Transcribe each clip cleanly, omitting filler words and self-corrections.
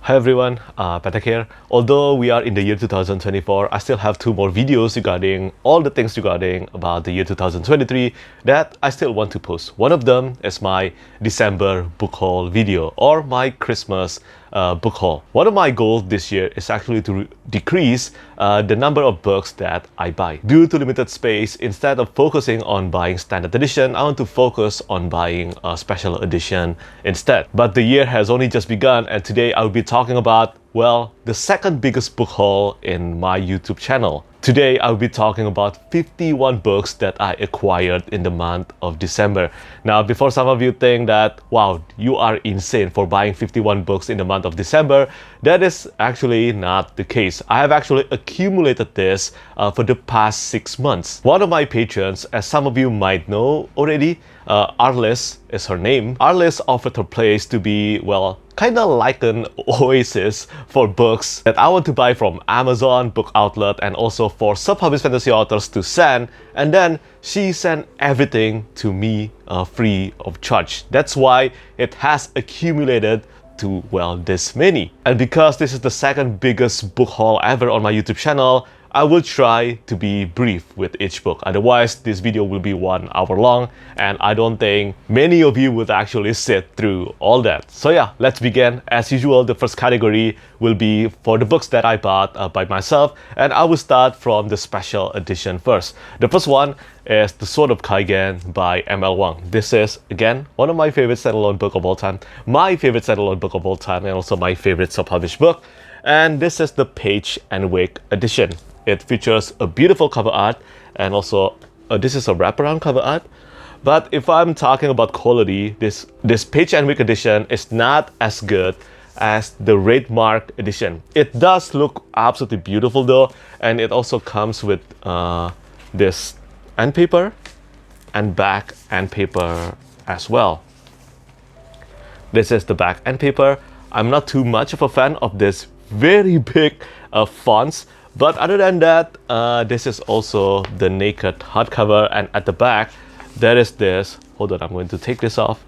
Hi everyone, Petrik here. Although we are in the year 2024, I still have 2 more videos regarding all the things regarding about the year 2023 that I still want to post. One of them is my December book haul video or my Christmas book haul. One of my goals this year is actually to decrease the number of books that I buy. Due to limited space, instead of focusing on buying standard edition, I want to focus on buying a special edition instead. But the year has only just begun, and today I will be talking about, well, the second biggest book haul in my YouTube channel. Today, I'll be talking about 51 books that I acquired in the month of December. Now, before some of you think that, wow, you are insane for buying 51 books in the month of December, that is actually not the case. I have actually accumulated this for the past 6 months. One of my patrons, as some of you might know already, Arliss is her name. Arliss offered her place to be, well, kind of like an oasis for books that I want to buy from Amazon, Book Outlet, and also for self-published fantasy authors to send, and then she sent everything to me free of charge. That's why it has accumulated to, well, this many. And because this is the second biggest book haul ever on my YouTube channel, I will try to be brief with each book. Otherwise, this video will be 1 hour long, and I don't think many of you would actually sit through all that. So yeah, let's begin. As usual, the first category will be for the books that I bought by myself, and I will start from the special edition first. The first one is The Sword of Kaigen by M.L. Wang. This is, again, one of my favorite standalone book of all time, my favorite standalone book of all time, and also my favorite self-published book. And this is the Page and Wig edition. It features a beautiful cover art, and also this is a wraparound cover art. But if I'm talking about quality, this Page and Wig edition is not as good as the Red Mark edition. It does look absolutely beautiful though, and it also comes with this end paper and back end paper as well. This is the back end paper. I'm not too much of a fan of this very big fonts. But other than that, this is also the naked hardcover, and at the back, there is this, hold on, I'm going to take this off.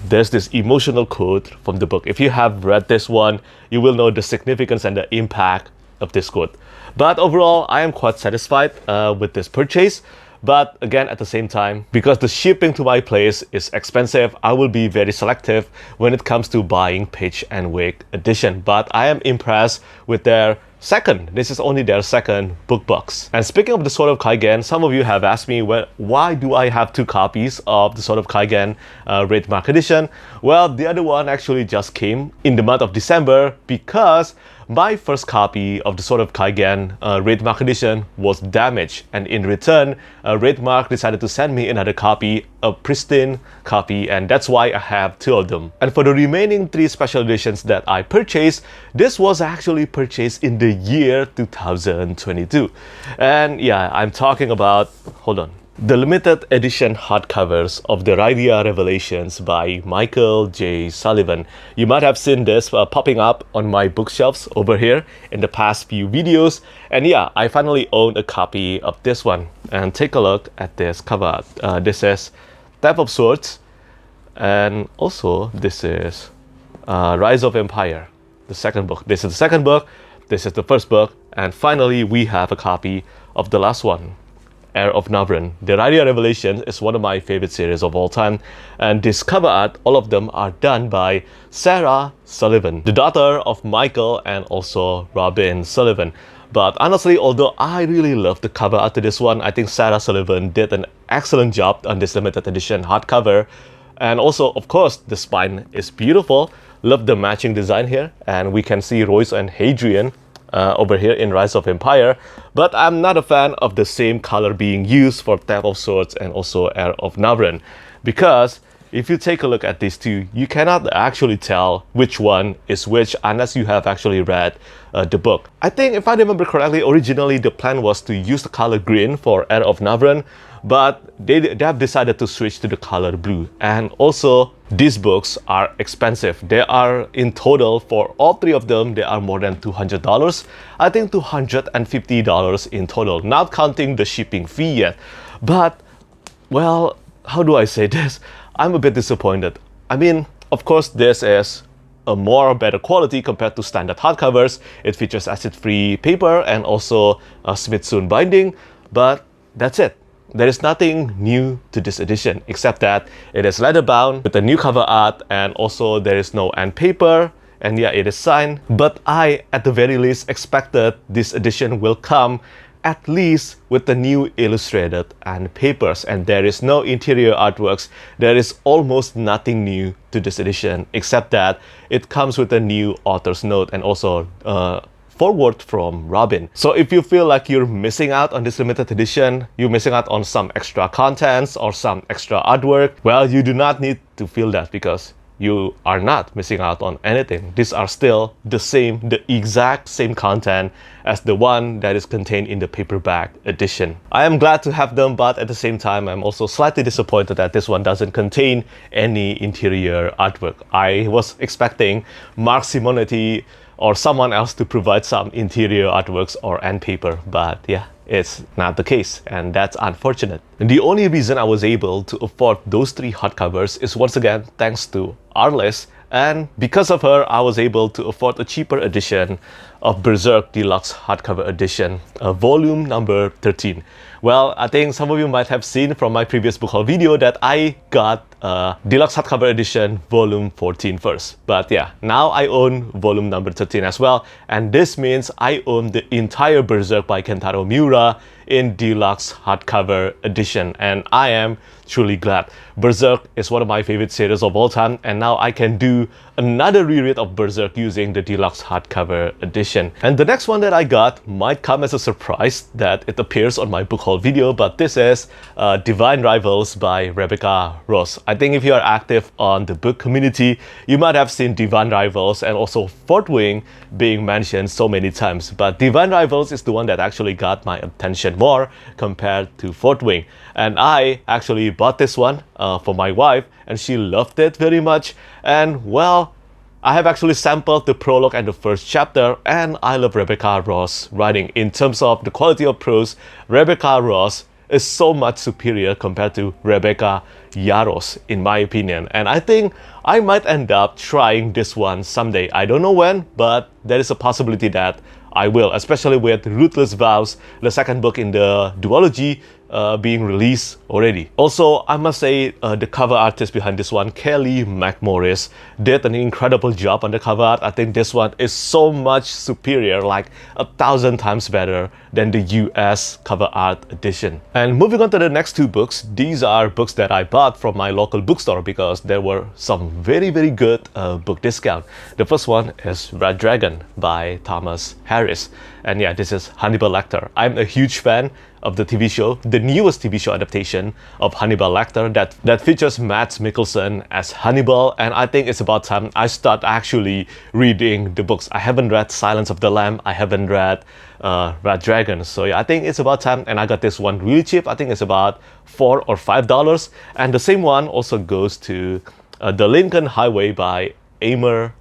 There's this emotional quote from the book. If you have read this one, you will know the significance and the impact of this quote. But overall, I am quite satisfied with this purchase. But again, at the same time, because the shipping to my place is expensive, I will be very selective when it comes to buying Page and Wig edition. But I am impressed with their this is only their second book box. And speaking of The Sword of Kaigen, some of you have asked me, well, why do I have 2 copies of The Sword of Kaigen Red Mark edition? Well, the other one actually just came in the month of December because my first copy of The Sword of Kaigen Red Mark edition was damaged, and in return, Red Mark decided to send me another copy, a pristine copy, and that's why I have 2 of them. And for the remaining 3 special editions that I purchased, this was actually purchased in the year 2022. And yeah, I'm talking about, hold on, the limited edition hardcovers of the Rydia Revelations by Michael J. Sullivan. You might have seen this popping up on my bookshelves over here in the past few videos. And yeah, I finally own a copy of this one. And take a look at this cover art. This is Type of Swords, and also this is Rise of Empire, the second book. This is the second book, this is the first book, and finally we have a copy of the last one, Heir of Navran. The Rydia Revelation is one of my favorite series of all time, and this cover art, all of them are done by Sarah Sullivan, the daughter of Michael and also Robin Sullivan. But honestly, although I really love the cover art to this one, I think Sarah Sullivan did an excellent job on this limited edition hardcover. And also, of course, the spine is beautiful. Love the matching design here, and we can see Royce and Hadrian over here in Rise of Empire. But I'm not a fan of the same color being used for Type of Swords and also Heir of Navran, because if you take a look at these 2, you cannot actually tell which one is which unless you have actually read the book. I think if I remember correctly, originally the plan was to use the color green for Heir of Navran, but they have decided to switch to the color blue. And also, these books are expensive. They are, in total, for all 3 of them, they are more than $200. I think $250 in total, not counting the shipping fee yet. But, well, how do I say this? I'm a bit disappointed. I mean, of course, this is a more better quality compared to standard hardcovers. It features acid-free paper and also a Smithsonian binding, but that's it. There is nothing new to this edition except that it is leather bound with a new cover art, and also there is no end paper, and yeah, it is signed. But I, at the very least, expected this edition will come at least with the new illustrated and papers, and there is no interior artworks. There is almost nothing new to this edition except that it comes with a new author's note and also forward from Robin. So if you feel like you're missing out on this limited edition, you're missing out on some extra contents or some extra artwork, well, you do not need to feel that, because you are not missing out on anything. These are still the exact same content as the one that is contained in the paperback edition. I am glad to have them, but at the same time, I'm also slightly disappointed that this one doesn't contain any interior artwork. I was expecting Mark Simonetti or someone else to provide some interior artworks or end paper, but yeah, it's not the case, and that's unfortunate. And the only reason I was able to afford those 3 hardcovers is once again thanks to Arliss, and because of her, I was able to afford a cheaper edition of Berserk Deluxe Hardcover Edition, volume number 13. Well, I think some of you might have seen from my previous book haul video that I got Deluxe Hardcover Edition volume 14 first. But yeah, now I own volume number 13 as well, and this means I own the entire Berserk by Kentaro Miura in Deluxe Hardcover Edition, and I am truly glad. Berserk is one of my favorite series of all time, and now I can do another reread of Berserk using the Deluxe Hardcover Edition. And the next one that I got might come as a surprise that it appears on my book haul video, but this is Divine Rivals by Rebecca Ross. I think if you are active on the book community, you might have seen Divine Rivals and also Fourth Wing being mentioned so many times, but Divine Rivals is the one that actually got my attention more compared to Fourth Wing. And I actually bought this one for my wife, and she loved it very much. And well, I have actually sampled the prologue and the first chapter, and I love Rebecca Ross writing. In terms of the quality of prose, Rebecca Ross is so much superior compared to Rebecca Yarros, in my opinion. And I think I might end up trying this one someday. I don't know when, but there is a possibility that I will, especially with Ruthless Vows, the second book in the duology, being released already. Also, I must say the cover artist behind this one, Kelly McMorris, did an incredible job on the cover art. I think this one is so much superior, like 1,000 times better than the US cover art edition. And moving on to the next 2 books, these are books that I bought from my local bookstore because there were some very good book discount. The first one is Red Dragon by Thomas Harris. And yeah, this is Hannibal Lecter. I'm a huge fan of the TV show, the newest TV show adaptation of Hannibal Lecter that features Mads Mikkelsen as Hannibal, and I think it's about time I start actually reading the books. I haven't read Silence of the Lamb, I haven't read Red Dragon, so yeah, I think it's about time, and I got this one really cheap. I think it's about $4 or $5, and the same one also goes to The Lincoln Highway by Amor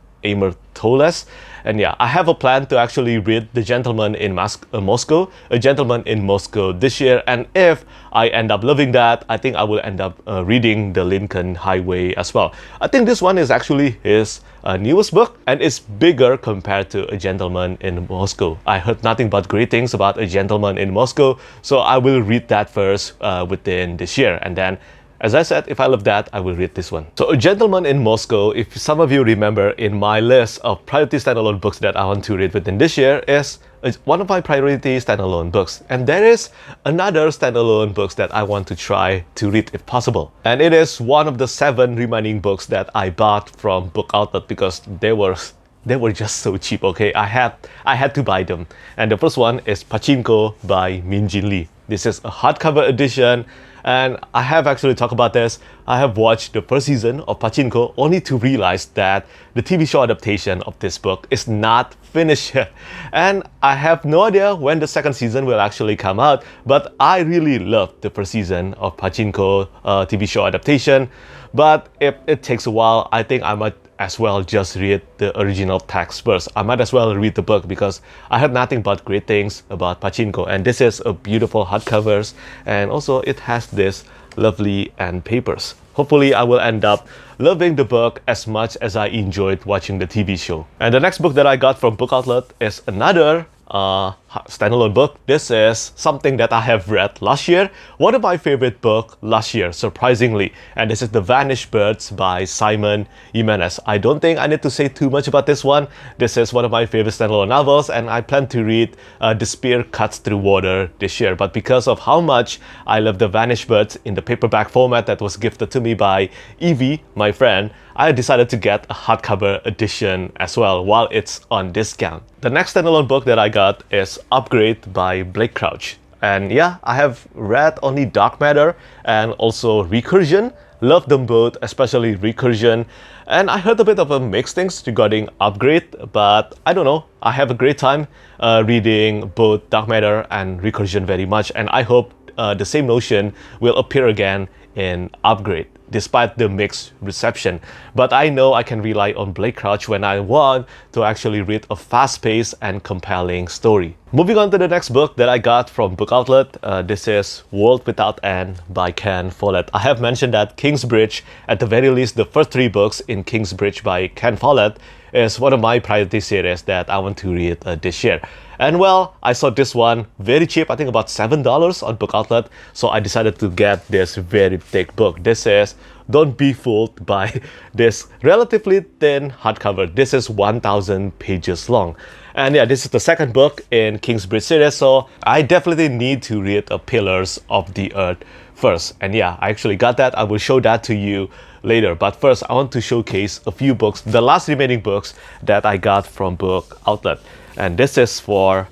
Towles. And yeah, I have a plan to actually read The Gentleman in Moscow, A Gentleman in Moscow this year, and if I end up loving that, I think I will end up reading The Lincoln Highway as well. I think this one is actually his newest book, and it's bigger compared to A Gentleman in Moscow. I heard nothing but great things about A Gentleman in Moscow, so I will read that first within this year, and then as I said, if I love that, I will read this one. So A Gentleman in Moscow, if some of you remember in my list of priority standalone books that I want to read within this year, is one of my priority standalone books. And there is another standalone books that I want to try to read if possible. And it is one of the 7 remaining books that I bought from Book Outlet because they were just so cheap, okay? I had to buy them. And the first one is Pachinko by Min Jin Lee. This is a hardcover edition, and I have actually talked about this. I have watched the first season of Pachinko only to realize that the TV show adaptation of this book is not finished yet. And I have no idea when the second season will actually come out, but I really loved the first season of Pachinko TV show adaptation. But if it takes a while, I think I might as well just read the original text first. I might as well read the book because I heard nothing but great things about Pachinko, and this is a beautiful hardcovers, and also it has this lovely and papers. Hopefully, I will end up loving the book as much as I enjoyed watching the TV show. And the next book that I got from Book Outlet is another standalone book. This is something that I have read last year. One of my favorite books last year, surprisingly. And this is The Vanished Birds by Simon Jimenez. I don't think I need to say too much about this one. This is one of my favorite standalone novels, and I plan to read The Spear Cuts Through Water this year. But because of how much I love The Vanished Birds in the paperback format that was gifted to me by Evie, my friend, I decided to get a hardcover edition as well while it's on discount. The next standalone book that I got is Upgrade by Blake Crouch. And yeah, I have read only Dark Matter and also Recursion. Love them both, especially Recursion. And I heard a bit of a mixed things regarding Upgrade, but I don't know. I have a great time reading both Dark Matter and Recursion very much. And I hope the same notion will appear again in Upgrade, despite the mixed reception. But I know I can rely on Blake Crouch when I want to actually read a fast-paced and compelling story. Moving on to the next book that I got from Book Outlet, this is World Without End by Ken Follett. I have mentioned that Kingsbridge, at the very least the first 3 books in Kingsbridge by Ken Follett, is one of my priority series that I want to read this year. And well, I saw this one very cheap, I think about $7 on Book Outlet, so I decided to get this very thick book. This is Don't Be Fooled by this relatively thin hardcover. This is 1,000 pages long. And yeah, this is the second book in Kingsbridge series, so I definitely need to read Pillars of the Earth first. And yeah, I actually got that. I will show that to you later. But first, I want to showcase a few books, the last remaining books that I got from Book Outlet. And this is for,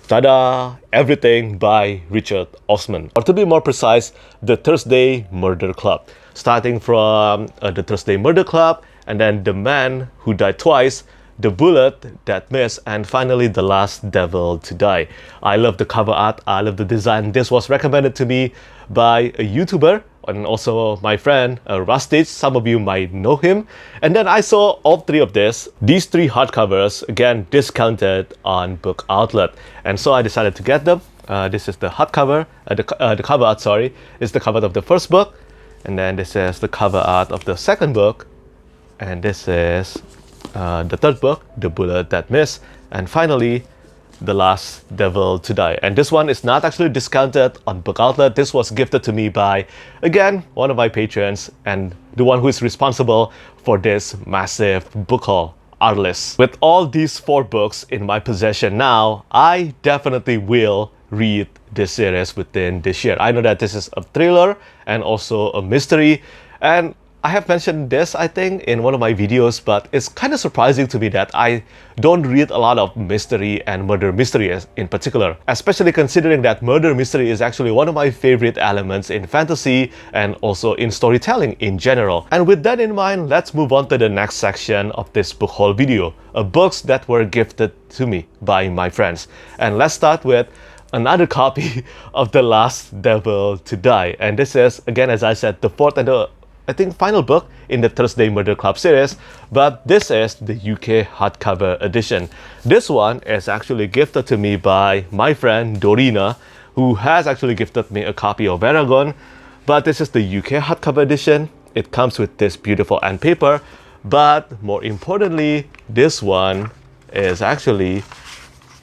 tada, Everything by Richard Osman. Or to be more precise, The Thursday Murder Club. Starting from The Thursday Murder Club, and then The Man Who Died Twice, The Bullet That Missed, and finally The Last Devil to Die. I love the cover art, I love the design. This was recommended to me by a YouTuber and also my friend Rustage. Some of you might know him. And then I saw all 3 of these 3 hardcovers, again discounted on Book Outlet. And so I decided to get them. This is the hardcover, the cover art, sorry, is the cover of the first book. And then this is the cover art of the second book. And this is the third book, The Bullet That Missed. And finally, The Last Devil to Die. And this one is not actually discounted on Book Outlet. This was gifted to me by, again, one of my patrons and the one who is responsible for this massive book haul, Arliss. With all these 4 books in my possession now, I definitely will read this series within this year. I know that this is a thriller and also a mystery, and I have mentioned this, I think, in one of my videos, but it's kind of surprising to me that I don't read a lot of mystery and murder mystery in particular, especially considering that murder mystery is actually one of my favorite elements in fantasy and also in storytelling in general. And with that in mind, let's move on to the next section of this book haul video, books that were gifted to me by my friends. And let's start with another copy of The Last Devil to Die. And this is, again, as I said, the 4th and the final book in the Thursday Murder Club series, but this is the UK hardcover edition. This one is actually gifted to me by my friend Dorina, who has actually gifted me a copy of Aragon, but this is the UK hardcover edition. It comes with this beautiful end paper, but more importantly, this one is actually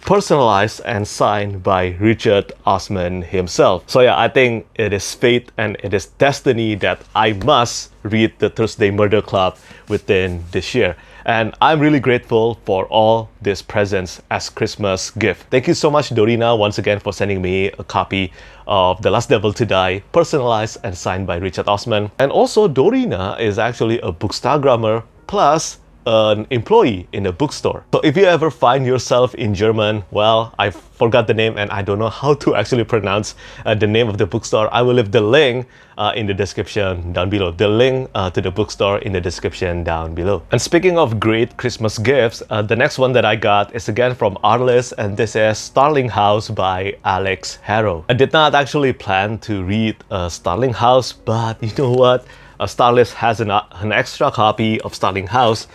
personalized and signed by Richard Osman himself. So yeah, I think it is fate and it is destiny that I must read the Thursday Murder Club within this year. And I'm really grateful for all these presents as Christmas gift. Thank you so much, Dorina, once again for sending me a copy of The Last Devil to Die, personalized and signed by Richard Osman. And also, Dorina is actually a bookstagrammer plus an employee in a bookstore. So if you ever find yourself in German, well, I forgot the name and I don't know how to actually pronounce the name of the bookstore. I will leave the link in the description down below. The link to the bookstore in the description down below. And speaking of great Christmas gifts, the next one that I got is again from Arliss, and this is Starling House by Alex Harrow. I did not actually plan to read Starling House, but you know what? Starliss has an extra copy of Starling House,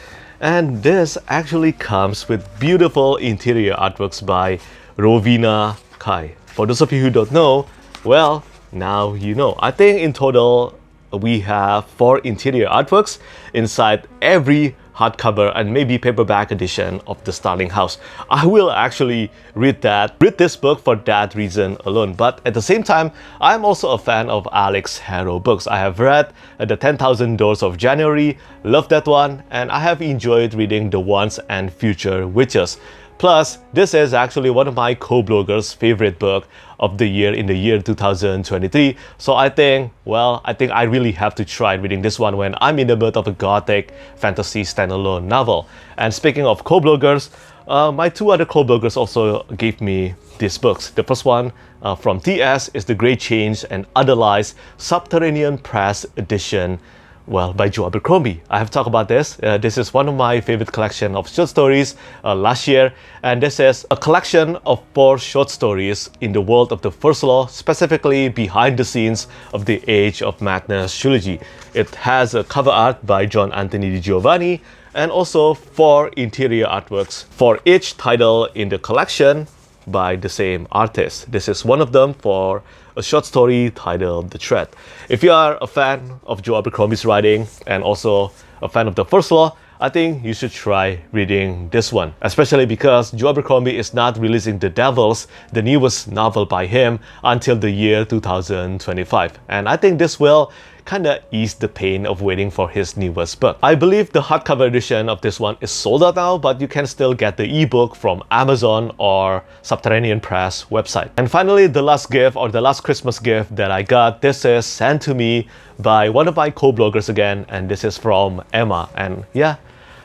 and this actually comes with beautiful interior artworks by Rovina Kai. For those of you who don't know, well, now you know. I think in total we have 4 interior artworks inside every hardcover and maybe paperback edition of The Starling House. I will actually read this book for that reason alone. But at the same time, I'm also a fan of Alex Harrow books. I have read The 10,000 Doors of January, loved that one, and I have enjoyed reading The Once and Future Witches. Plus, this is actually one of my co-bloggers' favorite book of the year in the year 2023. So I think I really have to try reading this one when I'm in the mood of a gothic fantasy standalone novel. And speaking of co-bloggers, my 2 other co-bloggers also gave me these books. The first one from TS is The Great Change and Other Lies, Subterranean Press edition. Well, by Joe Abercrombie. I have talked about this. This is one of my favorite collection of short stories last year. And this is a collection of 4 short stories in the world of the First Law, specifically behind the scenes of the Age of Magnus trilogy. It has a cover art by John Anthony Di Giovanni and also 4 interior artworks for each title in the collection by the same artist. This is one of them for a short story titled The Thread. If you are a fan of Joe Abercrombie's writing and also a fan of the First Law, I think you should try reading this one, especially because Joe Abercrombie is not releasing The Devils, the newest novel by him, until the year 2025. And I think this will kind of ease the pain of waiting for his newest book. I believe the hardcover edition of this one is sold out now, but you can still get the ebook from Amazon or Subterranean Press website. And finally, the last gift or the last Christmas gift that I got, this is sent to me by one of my co-bloggers again, and this is from Emma. And yeah,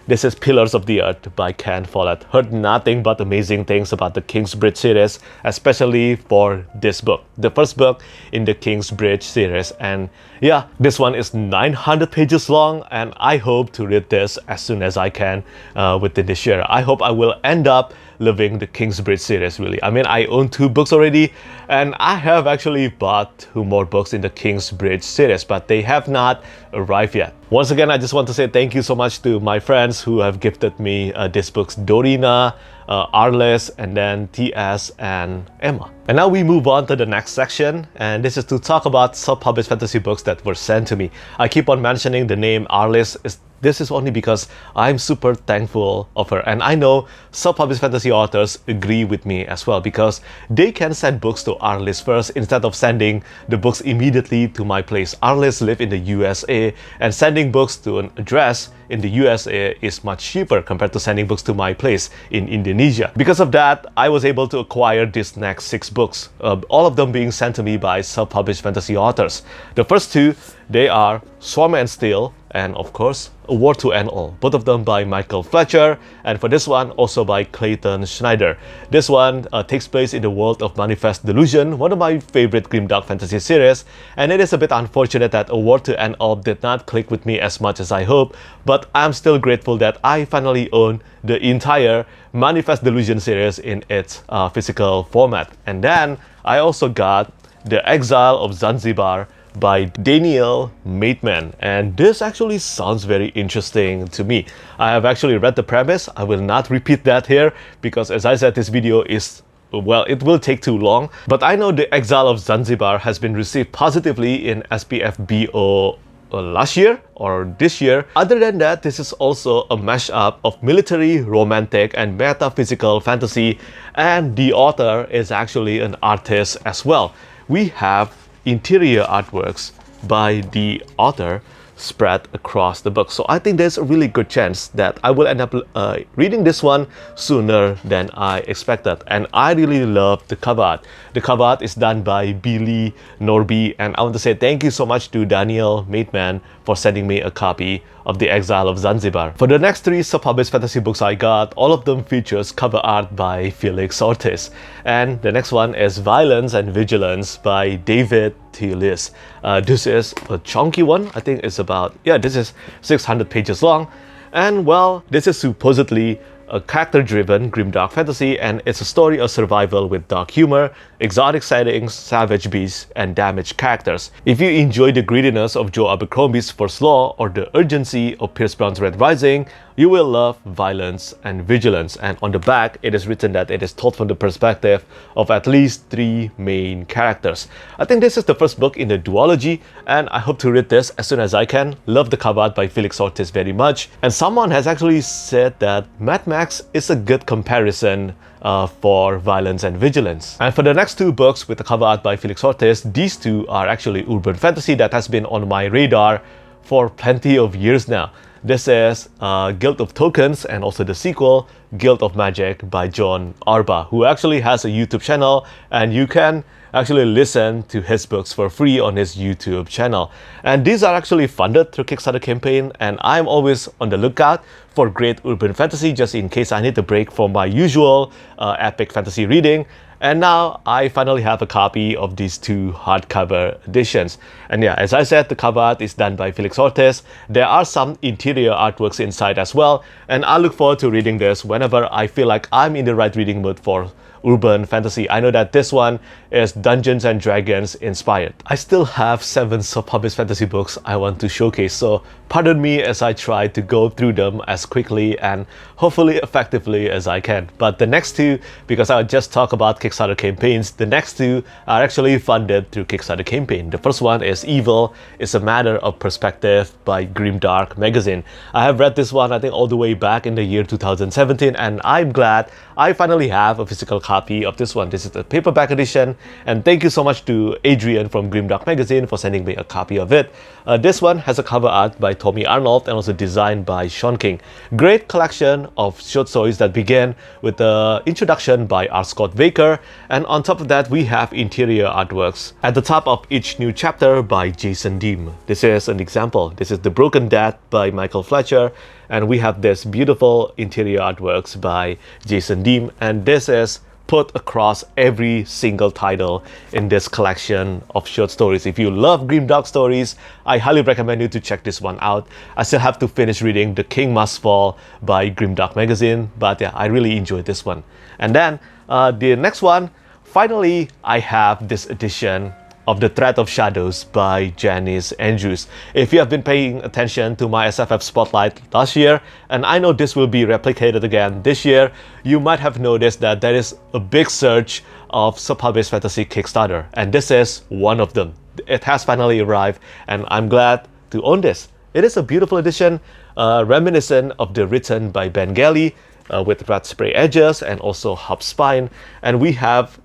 this is Pillars of the Earth by Ken Follett. Heard nothing but amazing things about the Kingsbridge series, especially for this book, the first book in the Kingsbridge series. And yeah, this one is 900 pages long, and I hope to read this as soon as I can within this year. I hope I will end up loving the Kingsbridge series, really. I mean, I own 2 books already, and I have actually bought 2 more books in the Kingsbridge series, but they have not arrived yet. Once again, I just want to say thank you so much to my friends who have gifted me these books, Dorina, Arles, and then TS and Emma. And now we move on to the next section, and this is to talk about self-published fantasy books that were sent to me. I keep on mentioning the name Arles. This is only because I'm super thankful of her, and I know self-published fantasy authors agree with me as well, because they can send books to Arlis first instead of sending the books immediately to my place. Arlis live in the USA, and sending books to an address in the USA is much cheaper compared to sending books to my place in Indonesia. Because of that, I was able to acquire these next 6 books, all of them being sent to me by self-published fantasy authors. The first 2, they are Swarm and Steel, and of course, A War to End All, both of them by Michael Fletcher, and for this one, also by Clayton Schneider. This one takes place in the world of Manifest Delusion, one of my favorite grimdark fantasy series, and it is a bit unfortunate that A War to End All did not click with me as much as I hoped, but I'm still grateful that I finally own the entire Manifest Delusion series in its physical format. And then I also got The Exile of Zanzibar by Daniel Maidman, and this actually sounds very interesting to me. I have actually read the premise. I will not repeat that here because, as I said, this video is, well, it will take too long. But I know The Exile of Zanzibar has been received positively in SPFBO last year or this year. Other than that, this is also a mashup of military, romantic, and metaphysical fantasy, and the author is actually an artist as well. We have interior artworks by the author spread across the book. So I think there's a really good chance that I will end up reading this one sooner than I expected. And I really love the cover art. The cover art is done by Billy Norby, and I want to say thank you so much to Daniel Maidman for sending me a copy of The Exile of Zanzibar. For the next 3 self-published fantasy books I got, all of them features cover art by Felix Ortiz. And the next one is Violence and Vigilance by David Tillis. This is a chunky one. I think it's about, this is 600 pages long. And well, this is supposedly a character-driven grimdark fantasy, and it's a story of survival with dark humor, exotic settings, savage beasts, and damaged characters. If you enjoy the grittiness of Joe Abercrombie's First Law or the urgency of Pierce Brown's Red Rising, you will love Violence and Vigilance. And on the back, it is written that it is told from the perspective of at least 3 main characters. I think this is the first book in the duology, and I hope to read this as soon as I can. Love the cover art by Felix Ortiz very much. And someone has actually said that Mad Max is a good comparison for Violence and Vigilance. And for the next 2 books with the cover art by Felix Ortiz, these 2 are actually urban fantasy that has been on my radar for plenty of years now. This is Guild of Tokens, and also the sequel, Guild of Magic by John Arba, who actually has a YouTube channel, and you can actually listen to his books for free on his YouTube channel. And these are actually funded through Kickstarter campaign, and I'm always on the lookout for great urban fantasy just in case I need a break from my usual epic fantasy reading. And now I finally have a copy of these 2 hardcover editions. And yeah, as I said, the cover art is done by Felix Ortiz. There are some interior artworks inside as well, and I look forward to reading this whenever I feel like I'm in the right reading mood for urban fantasy. I know that this one is Dungeons and Dragons inspired. I still have 7 self-published fantasy books I want to showcase, so pardon me as I try to go through them as quickly and hopefully effectively as I can. But the next 2, because I'll just talk about Kickstarter campaigns, the next 2 are actually funded through Kickstarter campaign. The first one is Evil is a Matter of Perspective by Grimdark Magazine. I have read this one I think all the way back in the year 2017, and I'm glad I finally have a physical copy of this one. This is the paperback edition, and thank you so much to Adrian from Grimdark Magazine for sending me a copy of it. This one has a cover art by Tommy Arnold and also designed by Sean King. Great collection of short stories that begin with the introduction by R. Scott Baker, and on top of that we have interior artworks at the top of each new chapter by Jason Deem. This is an example. This is The Broken Death by Michael Fletcher, and we have this beautiful interior artworks by Jason Deem, and this is put across every single title in this collection of short stories. If you love grimdark stories, I highly recommend you to check this one out. I still have to finish reading The King Must Fall by Grimdark Magazine, but yeah, I really enjoyed this one. And then the next one, finally, I have this edition of The Threat of Shadows by Janice Andrews. If you have been paying attention to my SFF Spotlight last year, and I know this will be replicated again this year, you might have noticed that there is a big surge of self-published fantasy Kickstarter, and this is one of them. It has finally arrived, and I'm glad to own this. It is a beautiful edition, reminiscent of the written by Ben Gelly, with red spray edges and also hub spine, and we have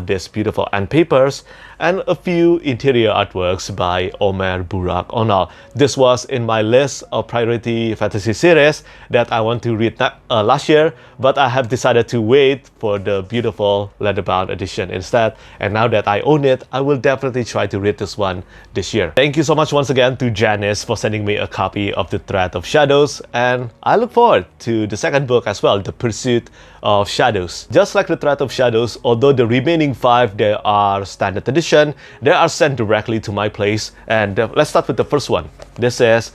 this beautiful end papers and a few interior artworks by Omer Burak Onal. This was in my list of priority fantasy series that I want to read last year, but I have decided to wait for the beautiful leatherbound edition instead. And now that I own it, I will definitely try to read this one this year. Thank you so much once again to Janice for sending me a copy of The Threat of Shadows, and I look forward to the second book as well, The Pursuit of Shadows. Just like The Threat of Shadows, although the remaining 5 they are standard edition, they are sent directly to my place. And let's start with the first one. This is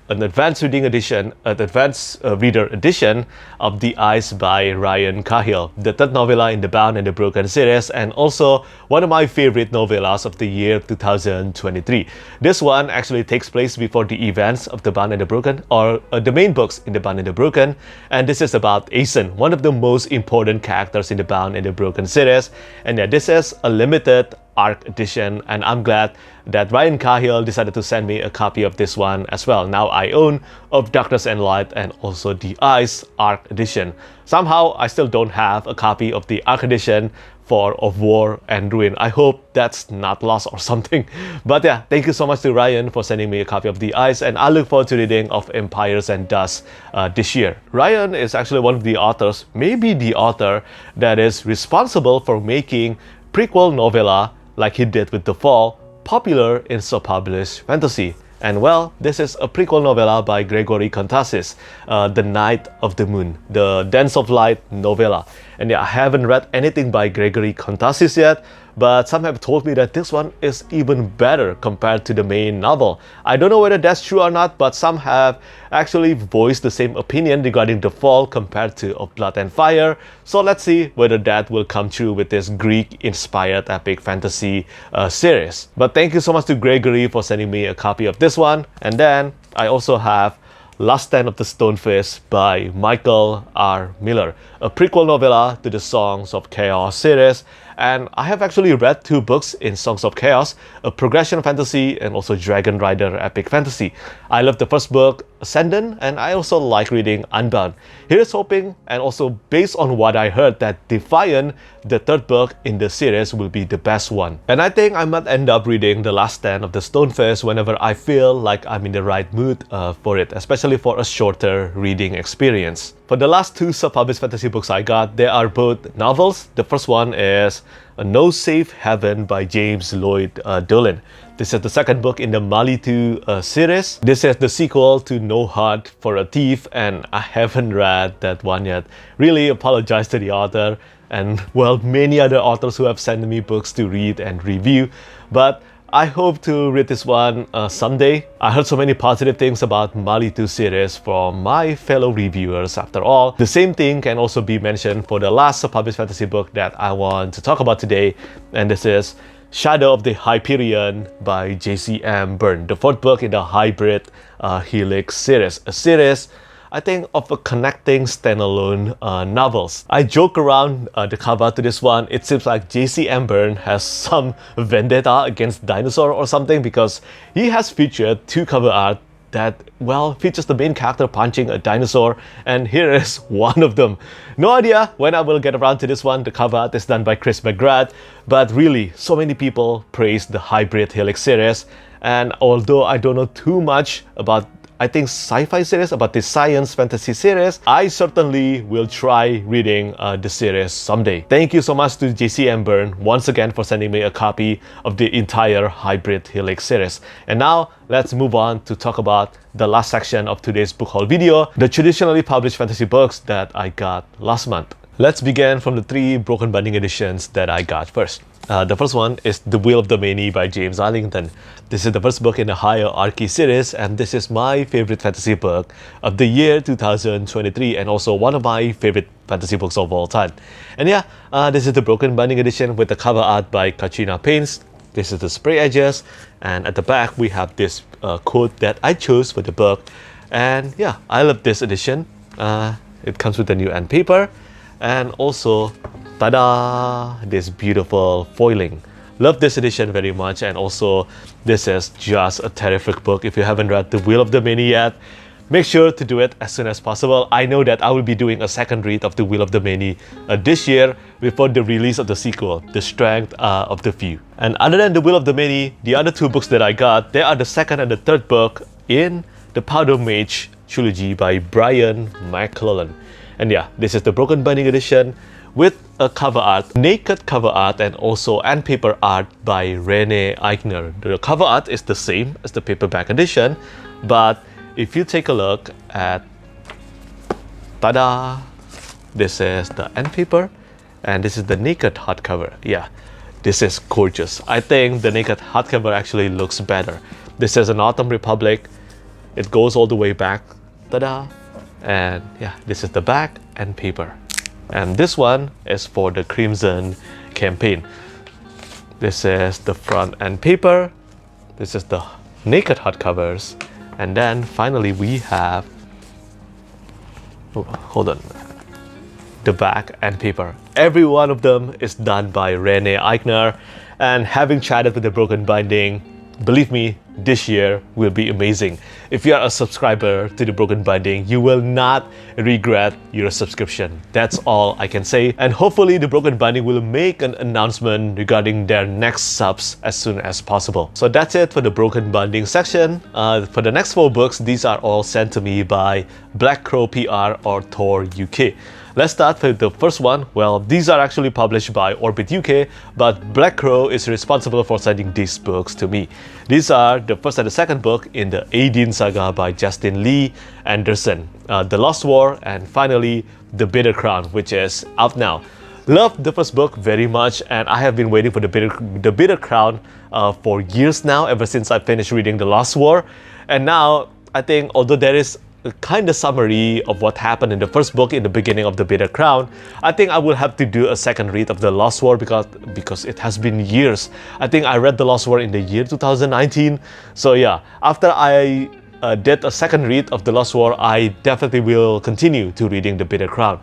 an advanced reading edition, an advanced reader edition of The IZE by Ryan Cahill, the third novella in the Bound and the Broken series, and also one of my favorite novellas of the year 2023. This one actually takes place before the events of The Bound and the Broken, or the main books in The Bound and the Broken, and this is about Asen, one of the most important characters in the Bound and the Broken series. And yeah, this is a limited ARC edition, and I'm glad that Ryan Cahill decided to send me a copy of this one as well. Now I own Of Darkness and Light and also the IZE ARC edition. Somehow I still don't have a copy of the ARC edition for Of War and Ruin. I hope that's not lost or something. But yeah, thank you so much to Ryan for sending me a copy of the IZE, and I look forward to reading Of Empires and Dust this year. Ryan is actually one of the authors, maybe the author that is responsible for making prequel novella like he did with The Fall popular in self-published fantasy. And well, this is a prequel novella by Gregory Contasis, The Night of the Moon, the Dance of Light novella. And yeah, I haven't read anything by Gregory Contasis yet, but some have told me that this one is even better compared to the main novel. I don't know whether that's true or not, but some have actually voiced the same opinion regarding The Fall compared to Of Blood and Fire. So let's see whether that will come true with this Greek-inspired epic fantasy series. But thank you so much to Gregory for sending me a copy of this one. And then I also have Last Stand of the Stonefish by Michael R. Miller, a prequel novella to the Songs of Chaos series. And I have actually read 2 books in Songs of Chaos, a progression fantasy and also Dragon Rider epic fantasy. I love the first book, Ascendant, and I also like reading Unbound. Here's hoping, and also based on what I heard, that Defiant, the 3rd book in the series, will be the best one. And I think I might end up reading The Last Stand of the Stonefish whenever I feel like I'm in the right mood for it, especially for a shorter reading experience. For the last 2 self-published fantasy books I got, they are both novels. The first one is No Safe Haven by James Lloyd Dolan. This is the 2nd book in the Mali 2 series. This is the sequel to No Heart for a Thief, and I haven't read that one yet. Really apologize to the author and, well, many other authors who have sent me books to read and review, but I hope to read this one someday. I heard so many positive things about Mali 2 series from my fellow reviewers. After all, the same thing can also be mentioned for the last published fantasy book that I want to talk about today, and this is Shadow of the Hyperion by J.C.M. Byrne, the 4th book in the Hybrid Helix series, a series I think of a connecting standalone novels. I joke around the cover to this one. It seems like J.C.M. Byrne has some vendetta against dinosaur or something, because he has featured 2 cover art that, well, features the main character punching a dinosaur, and here is one of them. No idea when I will get around to this one. The cover art is done by Chris McGrath, but really, so many people praise the Hybrid Helix series, and although I don't know too much about sci-fi series, about the science fantasy series, I certainly will try reading the series someday. Thank you so much to JCM Byrne once again for sending me a copy of the entire Hybrid Helix series. And now, let's move on to talk about the last section of today's book haul video, the traditionally published fantasy books that I got last month. Let's begin from the 3 broken binding editions that I got first. The first one is The Will of the Many by James Arlington. This is the first book in the Hierarchy series, and this is my favorite fantasy book of the year 2023, and also one of my favorite fantasy books of all time. And yeah, this is the broken binding edition with the cover art by Katrina Paints. This is the spray edges, and at the back we have this quote that I chose for the book. And yeah, I love this edition. It comes with the new end paper, and also, tada! This beautiful foiling. Love this edition very much, and also this is just a terrific book. If you haven't read The Will of the Many yet, make sure to do it as soon as possible. I know that I will be doing a second read of The Will of the Many this year before the release of the sequel, The Strength of the Few. And other than The Will of the Many, the other 2 books that I got, they are the 2nd and the 3rd book in the Powder Mage trilogy by Brian McClellan. And yeah, this is the broken binding edition with a cover art, naked cover art, and also end paper art by Renee Eichner. The cover art is the same as the paperback edition, but if you take a look at, tada, this is the end paper, and this is the naked hardcover. Yeah, this is gorgeous. I think the naked hardcover actually looks better. This is an Autumn Republic. It goes all the way back, tada, and yeah, this is the back and paper. And this one is for the Crimson campaign. This is the front and paper. This is the naked hardcovers. And then finally we have, hold on, the back and paper. Every one of them is done by Renee Eichner. And having chatted with the broken binding, believe me, this year will be amazing. If you are a subscriber to the Broken Binding, you will not regret your subscription. That's all I can say. And hopefully the Broken Binding will make an announcement regarding their next subs as soon as possible. So that's it for the Broken Binding section. For the next 4 books, these are all sent to me by Black Crow PR or Tor UK. Let's start with the first one. Well, these are actually published by Orbit UK, but Black Crow is responsible for sending these books to me. These are the first and the second book in the Aideen saga by Justin Lee Anderson, The Lost War, and finally The Bitter Crown, which is out now. Loved the first book very much, and I have been waiting for the Bitter Crown for years now, ever since I finished reading The Lost War. And now, I think, although there is a kind of summary of what happened in the first book in the beginning of The Bitter Crown, I think I will have to do a second read of The Lost War because it has been years. I think I read The Lost War in the year 2019. So yeah, after I did a second read of The Lost War, I definitely will continue to reading The Bitter Crown.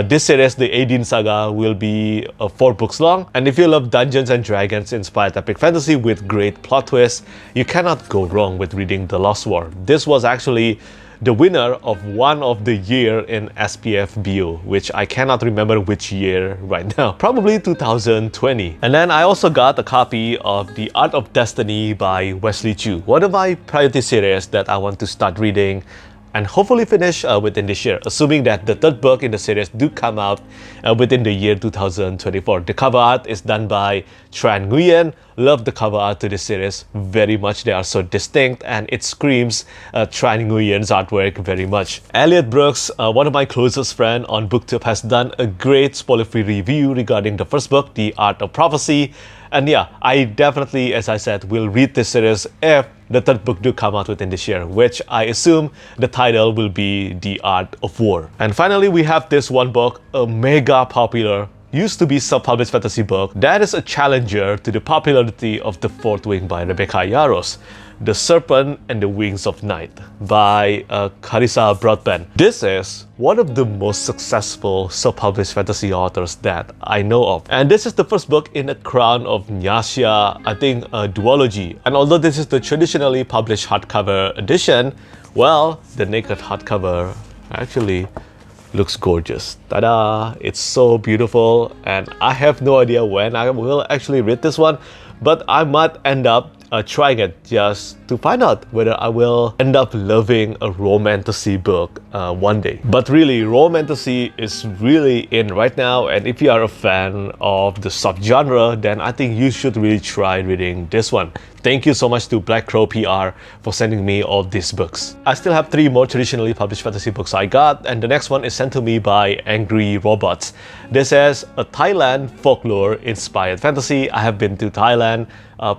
This series, the Aideen saga, will be 4 books long, and if you love Dungeons and Dragons inspired epic fantasy with great plot twists, you cannot go wrong with reading The Lost War. This was actually the winner of one of the year in SPF BO, which I cannot remember which year right now. Probably 2020. And then I also got a copy of The Art of Destiny by Wesley Chu, one of my priority series that I want to start reading and hopefully finish within this year, assuming that the third book in the series do come out within the year 2024. The cover art is done by Tran Nguyen. Love the cover art to this series very much. They are so distinct and it screams Tran Nguyen's artwork very much. Elliot Brooks, one of my closest friends on BookTube, has done a great spoiler-free review regarding the first book, The Art of Prophecy. And yeah, I definitely, as I said, will read this series if the third book do come out within this year, which I assume the title will be The Art of War. And finally, we have this one book, a mega popular, used to be self-published fantasy book that is a challenger to the popularity of The Fourth Wing by Rebecca Yarros, The Serpent and the Wings of Night by Carissa Broadbent. This is one of the most successful self-published fantasy authors that I know of. And this is the first book in the Crown of Nyasha, I think, duology. And although this is the traditionally published hardcover edition, well, the naked hardcover actually looks gorgeous. Ta-da! It's so beautiful, and I have no idea when I will actually read this one, but I might end up trying it just to find out whether I will end up loving a romantasy book one day. But really, romantasy is really in right now, and if you are a fan of the subgenre, then I think you should really try reading this one. Thank you so much to Black Crow PR for sending me all these books. I still have 3 more traditionally published fantasy books I got, and the next one is sent to me by Angry Robots. This is a Thailand folklore-inspired fantasy. I have been to Thailand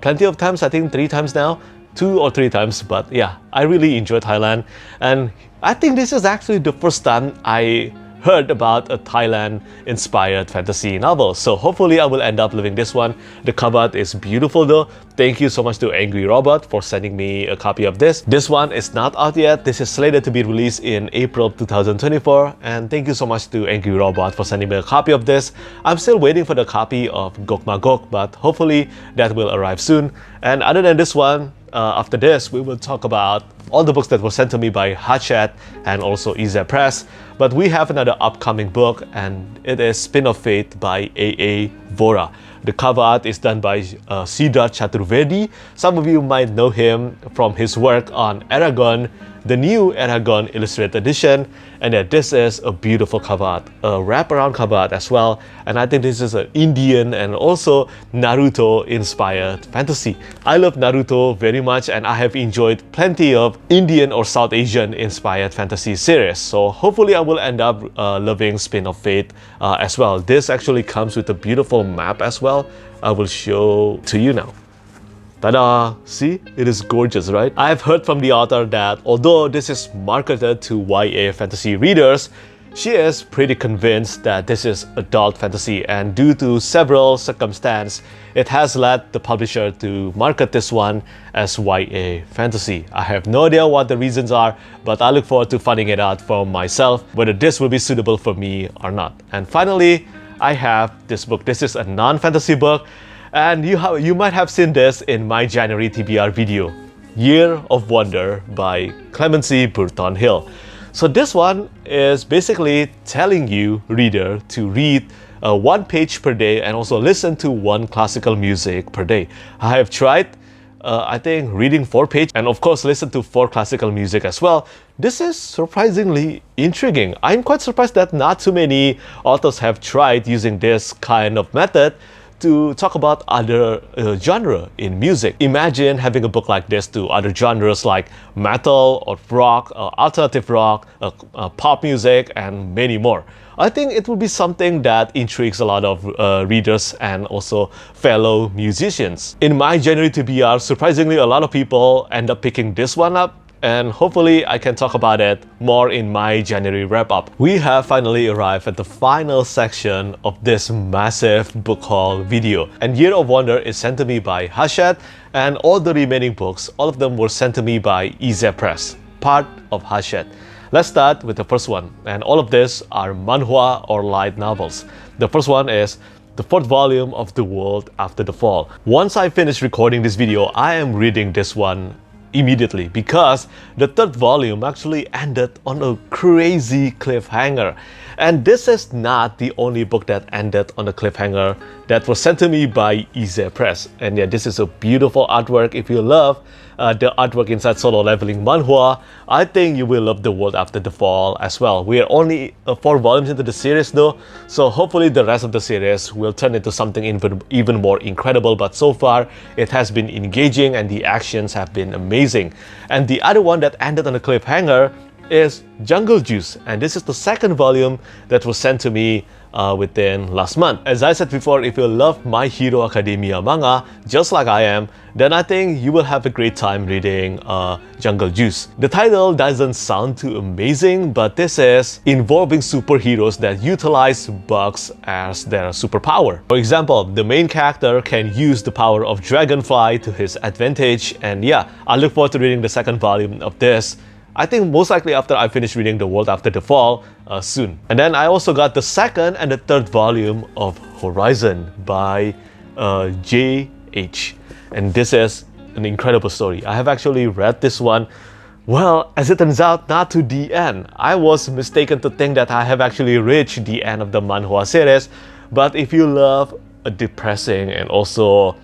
plenty of times, I think 3 times now, 2 or 3 times, but yeah, I really enjoy Thailand. And I think this is actually the first time I heard about a Thailand-inspired fantasy novel. So hopefully I will end up loving this one. The cover art is beautiful though. Thank you so much to Angry Robot for sending me a copy of this. This one is not out yet. This is slated to be released in April 2024. And thank you so much to Angry Robot for sending me a copy of this. I'm still waiting for the copy of Gokma Gok, but hopefully that will arrive soon. And other than this one, after this, we will talk about all the books that were sent to me by Hachette and also IZE Press. But we have another upcoming book, and it is Spin of Fate by A.A. Vora. The cover art is done by Siddharth Chaturvedi. Some of you might know him from his work on Aragon, the new Aragon Illustrated Edition, and this is a beautiful cover art, a wraparound cover art as well. And I think this is an Indian and also Naruto inspired fantasy. I love Naruto very much, and I have enjoyed plenty of Indian or South Asian inspired fantasy series. So hopefully I will end up loving Spin of Fate as well. This actually comes with a beautiful map as well. I will show to you now. Ta-da! See? It is gorgeous, right? I've heard from the author that although this is marketed to YA fantasy readers, she is pretty convinced that this is adult fantasy, and due to several circumstances, it has led the publisher to market this one as YA fantasy. I have no idea what the reasons are, but I look forward to finding it out for myself, whether this will be suitable for me or not. And finally, I have this book. This is a non-fantasy book, and you might have seen this in my January TBR video, Year of Wonder by Clemency Burton Hill. So this one is basically telling you, reader, to read 1 page per day and also listen to 1 classical music per day. I have tried I think reading 4 pages and of course listen to 4 classical music as well. This is surprisingly intriguing. I'm quite surprised that not too many authors have tried using this kind of method to talk about other genre in music. Imagine having a book like this to other genres like metal or rock, alternative rock, pop music, and many more. I think it will be something that intrigues a lot of readers and also fellow musicians. In my January TBR, surprisingly, a lot of people end up picking this one up, and hopefully I can talk about it more in my January wrap-up. We have finally arrived at the final section of this massive book haul video. And Year of Wonder is sent to me by Hachette, and all the remaining books, all of them were sent to me by IZE Press, part of Hachette. Let's start with the first one, and all of these are manhwa or light novels. The first one is the 4th volume of The World After the Fall. Once I finish recording this video, I am reading this one immediately because the 3rd volume actually ended on a crazy cliffhanger. And this is not the only book that ended on a cliffhanger that was sent to me by IZE Press. And yeah, this is a beautiful artwork. If you love the artwork inside Solo Leveling manhwa, I think you will love The World After the Fall as well. We are only 4 volumes into the series though, so hopefully the rest of the series will turn into something even more incredible, but so far it has been engaging and the actions have been amazing. And the other one that ended on a cliffhanger is Jungle Juice, and this is the 2nd volume that was sent to me within last month. As I said before, if you love My Hero Academia manga, just like I am, then I think you will have a great time reading Jungle Juice. The title doesn't sound too amazing, but this is involving superheroes that utilize bugs as their superpower. For example, the main character can use the power of Dragonfly to his advantage, and yeah, I look forward to reading the 2nd volume of this. I think most likely after I finish reading The World After the Fall soon. And then I also got the 2nd and the 3rd volume of Horizon by J.H. And this is an incredible story. I have actually read this one, well, as it turns out, not to the end. I was mistaken to think that I have actually reached the end of the manhwa series. But if you love a depressing and also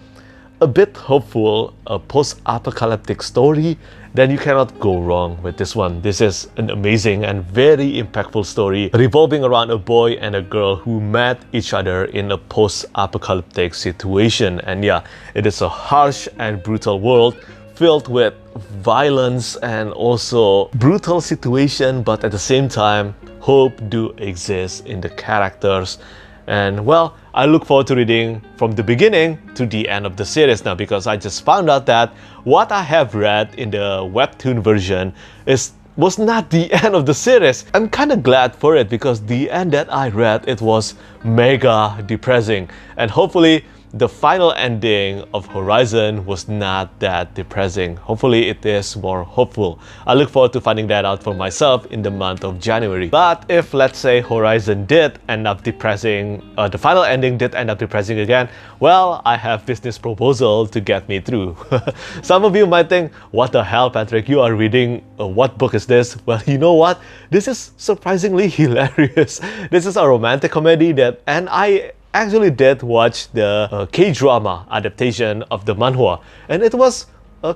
a bit hopeful, post-apocalyptic story, then you cannot go wrong with this one. This is an amazing and very impactful story revolving around a boy and a girl who met each other in a post-apocalyptic situation. And yeah, it is a harsh and brutal world filled with violence and also brutal situation, but at the same time, hope do exist in the characters. And well, I look forward to reading from the beginning to the end of the series now, because I just found out that what I have read in the webtoon version was not the end of the series. I'm kind of glad for it, because the end that I read, it was mega depressing. And hopefully the final ending of Horizon was not that depressing. Hopefully it is more hopeful. I look forward to finding that out for myself in the month of January. But if, let's say, Horizon did end up depressing, the final ending did end up depressing again, well, I have Business Proposal to get me through. Some of you might think, what the hell, Petrik, you are reading, what book is this? Well, you know what? This is surprisingly hilarious. This is a romantic comedy and I actually did watch the K-drama adaptation of the manhwa, and it was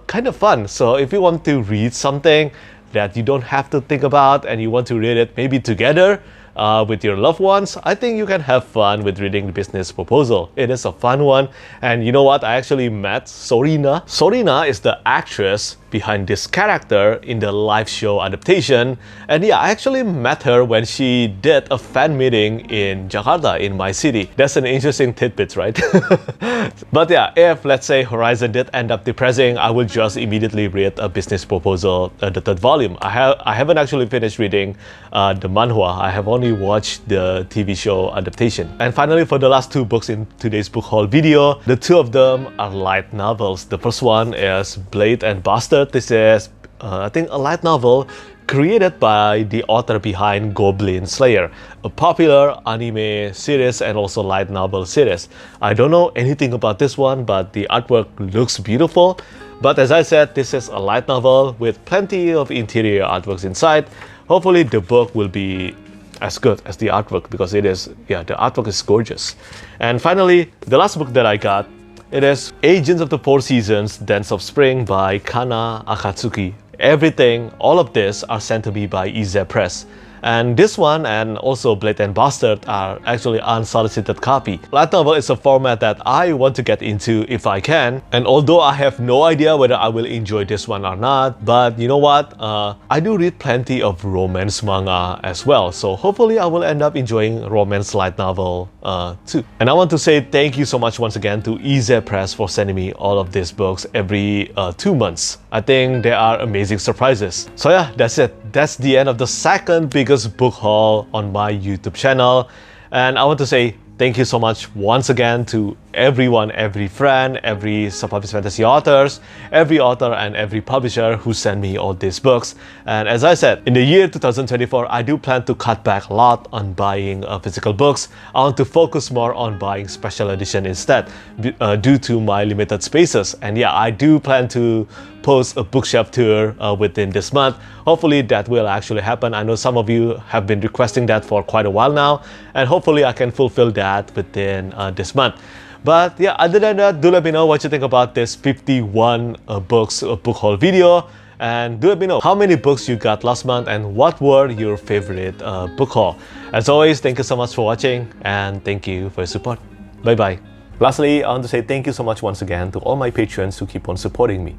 kind of fun. So if you want to read something that you don't have to think about and you want to read it maybe together with your loved ones, I think you can have fun with reading the Business Proposal. It is a fun one, and you know what? I actually met Sorina. Sorina is the actress behind this character in the live show adaptation. And yeah, I actually met her when she did a fan meeting in Jakarta, in my city. That's an interesting tidbit, right? But yeah, if let's say Horizon did end up depressing, I will just immediately read a Business Proposal, the 3rd volume. I haven't actually finished reading the manhwa. I have only watched the TV show adaptation. And finally, for the last 2 books in today's book haul video, the 2 of them are light novels. The first one is Blade and Bastard. This is, I think, a light novel created by the author behind Goblin Slayer, a popular anime series and also light novel series. I don't know anything about this one, but the artwork looks beautiful. But as I said, this is a light novel with plenty of interior artworks inside. Hopefully the book will be as good as the artwork, because it is, yeah, the artwork is gorgeous. And finally, the last book that I got It is Agents of the Four Seasons, Dance of Spring by Kana Akatsuki. Everything, all of this are sent to me by IZE Press. And this one and also Blade and Bastard are actually unsolicited copy. Light novel is a format that I want to get into if I can. And although I have no idea whether I will enjoy this one or not, but you know what? I do read plenty of romance manga as well. So hopefully I will end up enjoying romance light novel too. And I want to say thank you so much once again to IZE Press for sending me all of these books every 2 months. I think they are amazing surprises. So yeah, that's it. That's the end of the second biggest book haul on my YouTube channel. And I want to say thank you so much once again to everyone, every friend, every self-published fantasy authors, every author and every publisher who sent me all these books. And as I said, in the year 2024, I do plan to cut back a lot on buying physical books. I want to focus more on buying special edition instead due to my limited spaces. And yeah, I do plan to post a bookshelf tour within this month. Hopefully that will actually happen. I know some of you have been requesting that for quite a while now, and hopefully I can fulfill that within this month. But yeah, other than that, do let me know what you think about this 51 books book haul video. And do let me know how many books you got last month and what were your favorite book haul. As always, thank you so much for watching and thank you for your support. Bye bye. Lastly, I want to say thank you so much once again to all my patrons who keep on supporting me.